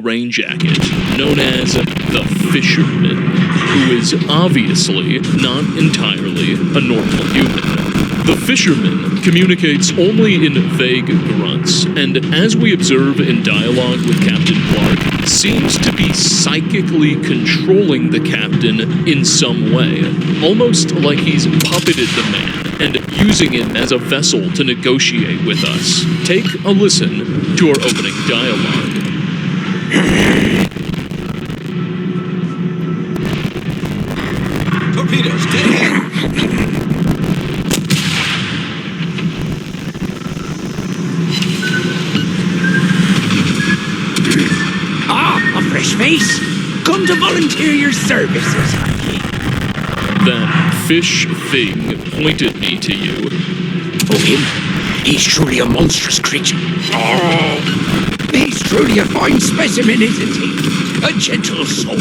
rain jacket, known as the Fisherman, who is obviously not entirely a normal human. The Fisherman communicates only in vague grunts, and as we observe in dialogue with Captain Clark, seems to be psychically controlling the captain in some way, almost like he's puppeted the man and using him as a vessel to negotiate with us. Take a listen to our opening dialogue. Torpedoes, dead ahead! Fresh face, come to volunteer your services, That fish thing pointed me to you. Oh, him? He's truly a monstrous creature. Oh, he's truly a fine specimen, isn't he? A gentle soul.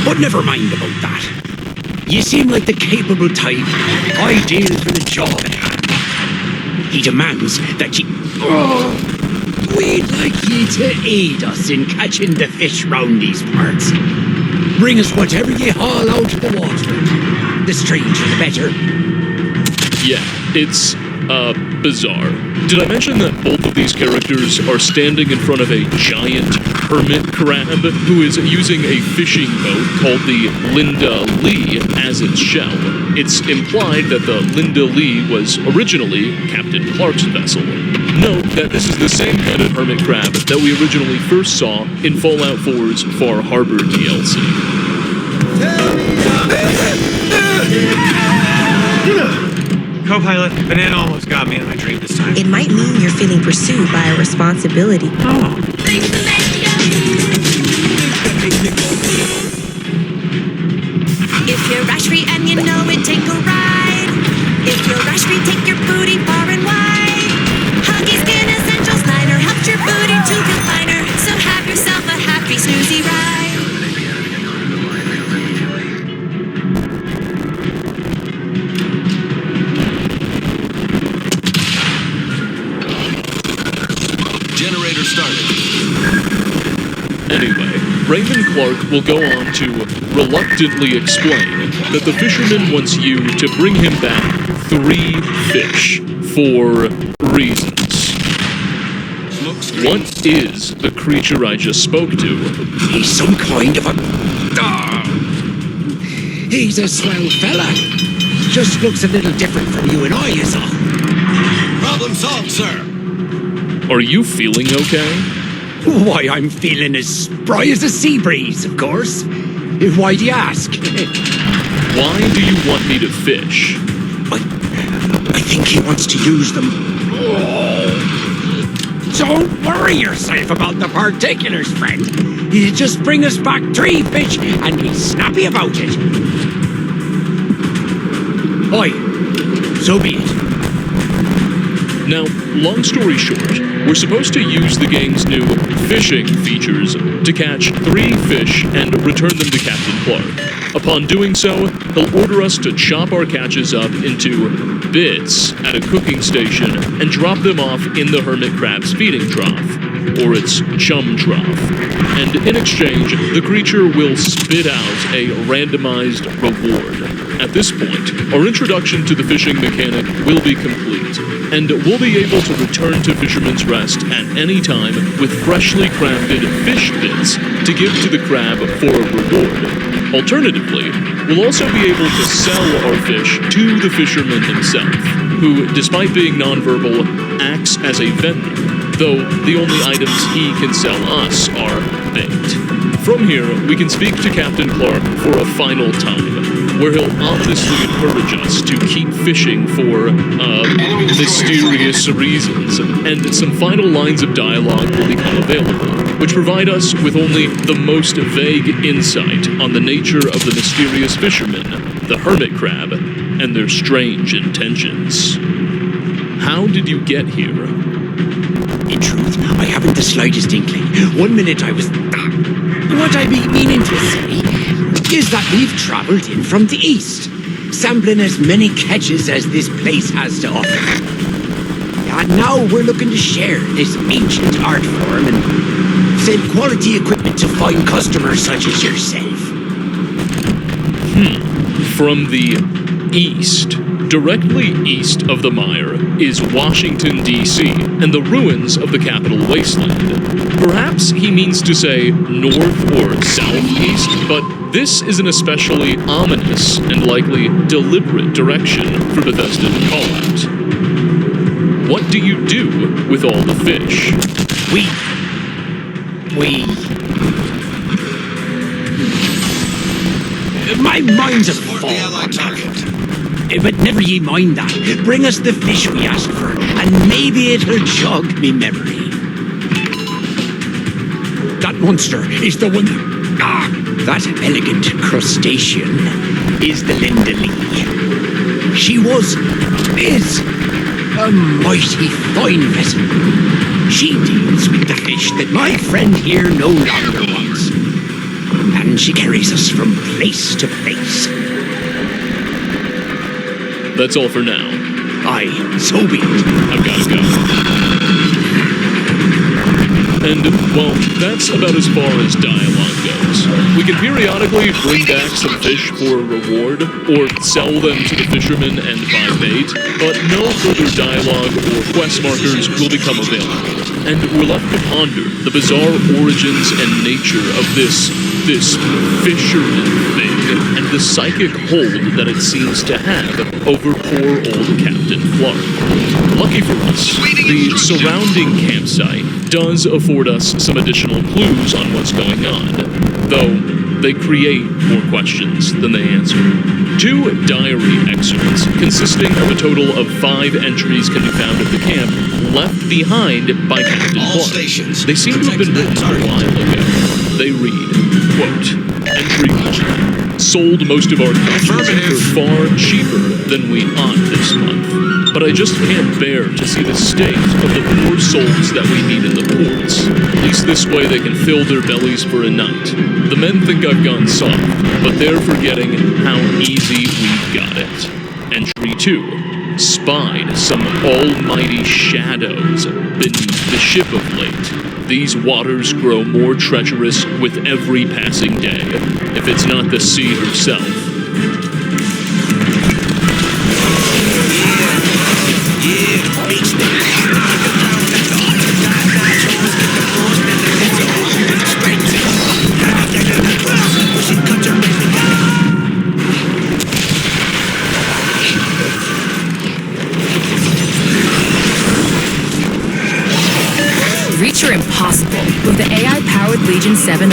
But never mind about that. You seem like the capable type, ideal for the job at hand. He demands that you... Oh, we'd like you to aid us in catching the fish round these parts. Bring us whatever you haul out of the water. The stranger, the better. Yeah, it's, bizarre. Did I mention that both of these characters are standing in front of a giant hermit crab who is using a fishing boat called the Linda Lee as its shell? It's implied that the Linda Lee was originally Captain Clark's vessel. Note that this is the same kind of hermit crab that we originally first saw in Fallout 4's Far Harbor DLC. Co-pilot, Banana almost got me in my dream this time. It might mean you're feeling pursued by a responsibility. Oh. If you're rash-free and you know it, take a ride. If you're rash-free, take your booty far and wide. Huggy Skin Essentials Liner helps your booty to feel finer. So have yourself a happy snoozy ride. Generator started. Anyway, Raymond Clark will go on to reluctantly explain that the fisherman wants you to bring him back 3 fish for reasons. What is the creature I just spoke to? He's some kind of a... He's a swell fella. Just looks a little different from you and I, is all. Problem solved, sir. Are you feeling okay? Why, I'm feeling as spry as a sea breeze, of course. Why do you ask? Why do you want me to fish? I think he wants to use them. Don't worry yourself about the particulars, friend. You just bring us back 3 fish and be snappy about it. Aye, so be it. Now, long story short, we're supposed to use the game's new fishing features to catch 3 fish and return them to Captain Clark. Upon doing so, he'll order us to chop our catches up into bits at a cooking station and drop them off in the hermit crab's feeding trough, or its chum trough. And in exchange, the creature will spit out a randomized reward. At this point, our introduction to the fishing mechanic will be complete, and we'll be able to return to Fisherman's Rest at any time with freshly crafted fish bits to give to the crab for a reward. Alternatively, we'll also be able to sell our fish to the fisherman himself, who, despite being nonverbal, acts as a vendor, though the only items he can sell us are bait. From here, we can speak to Captain Clark for a final time, where he'll obviously encourage us to keep fishing for, mysterious reasons, and some final lines of dialogue will become available, which provide us with only the most vague insight on the nature of the mysterious fishermen, the hermit crab, and their strange intentions. How did you get here? In truth, I haven't the slightest inkling. 1 minute I was... What I be meaning to say is that we've travelled in from the east, sampling as many catches as this place has to offer. And now we're looking to share this ancient art form and sell quality equipment to fine customers such as yourself. From the east, directly east of the mire, is Washington, D.C., and the ruins of the capital wasteland. Perhaps he means to say north or southeast, but this is an especially ominous and likely deliberate direction for Bethesda to call out. What do you do with all the fish? My mind's a Support the fog allied on that. target. But never ye mind that. Bring us the fish we asked for, and maybe it'll jog me memory. That monster is the one. That elegant crustacean is the Linda Lee. She is a mighty fine vessel. She deals with the fish that my friend here no longer wants. And she carries us from place to place. That's all for now. Aye, so be it. I've got to go. And, well, that's about as far as dialogue goes. We can periodically bring back some fish for a reward, or sell them to the fishermen and buy bait, but no further dialogue or quest markers will become available. And we're left to ponder the bizarre origins and nature of this fisherman thing, and the psychic hold that it seems to have over poor old Captain Clark. Lucky for us, the surrounding campsite does afford us some additional clues on what's going on, though they create more questions than they answer. 2 diary excerpts, consisting of a total of 5 entries, can be found at the camp, left behind by Captain All Clark. stations. They seem to have been written a while ago. They read, quote, Entry 1. Sold most of our catches for far cheaper than we ought this month. But I just can't bear to see the state of the poor souls that we meet in the ports. At least this way they can fill their bellies for a night. The men think I've gone soft, but they're forgetting how easy we've got it. Entry 2. Spied some almighty shadows beneath the ship of late. These waters grow more treacherous with every passing day, if it's not the sea herself. Reach your impossible with the AI-powered Legion 7i,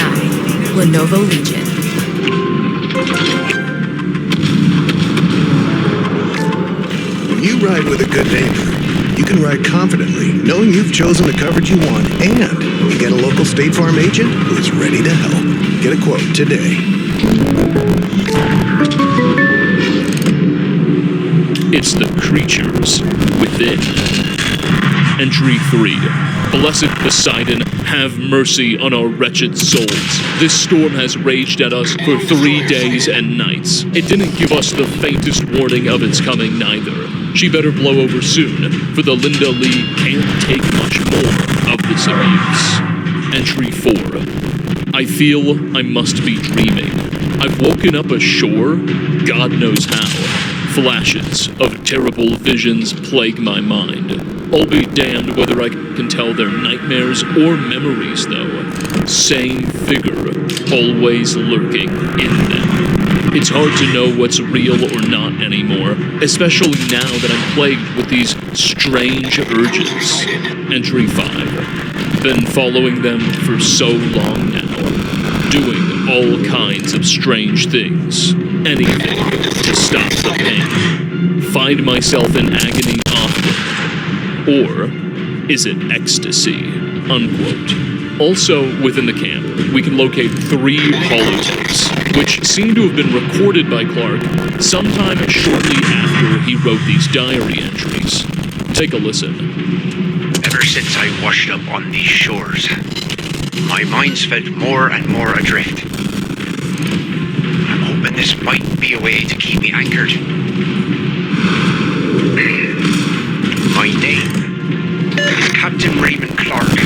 Lenovo Legion. When you ride with a good neighbor, you can ride confidently, knowing you've chosen the coverage you want, and you get a local State Farm agent who is ready to help. Get a quote today. It's the creatures within. Entry 3. Blessed Poseidon, have mercy on our wretched souls. This storm has raged at us for 3 days and nights. It didn't give us the faintest warning of its coming neither. She better blow over soon, for the Linda Lee can't take much more of this abuse. Entry 4. I feel I must be dreaming. I've woken up ashore, God knows how. Flashes of terrible visions plague my mind. I'll be damned whether I can tell their nightmares or memories, though. Same figure, always lurking in them. It's hard to know what's real or not anymore, especially now that I'm plagued with these strange urges. Entry 5. Been following them for so long now, doing all kinds of strange things. Anything to stop the pain. Find myself in agony often. Or is it ecstasy? Unquote. Also, within the camp, we can locate 3 holotapes, which seem to have been recorded by Clark sometime shortly after he wrote these diary entries. Take a listen. Ever since I washed up on these shores, my mind's felt more and more adrift. I'm hoping this might be a way to keep me anchored. My name Captain Raymond Clark.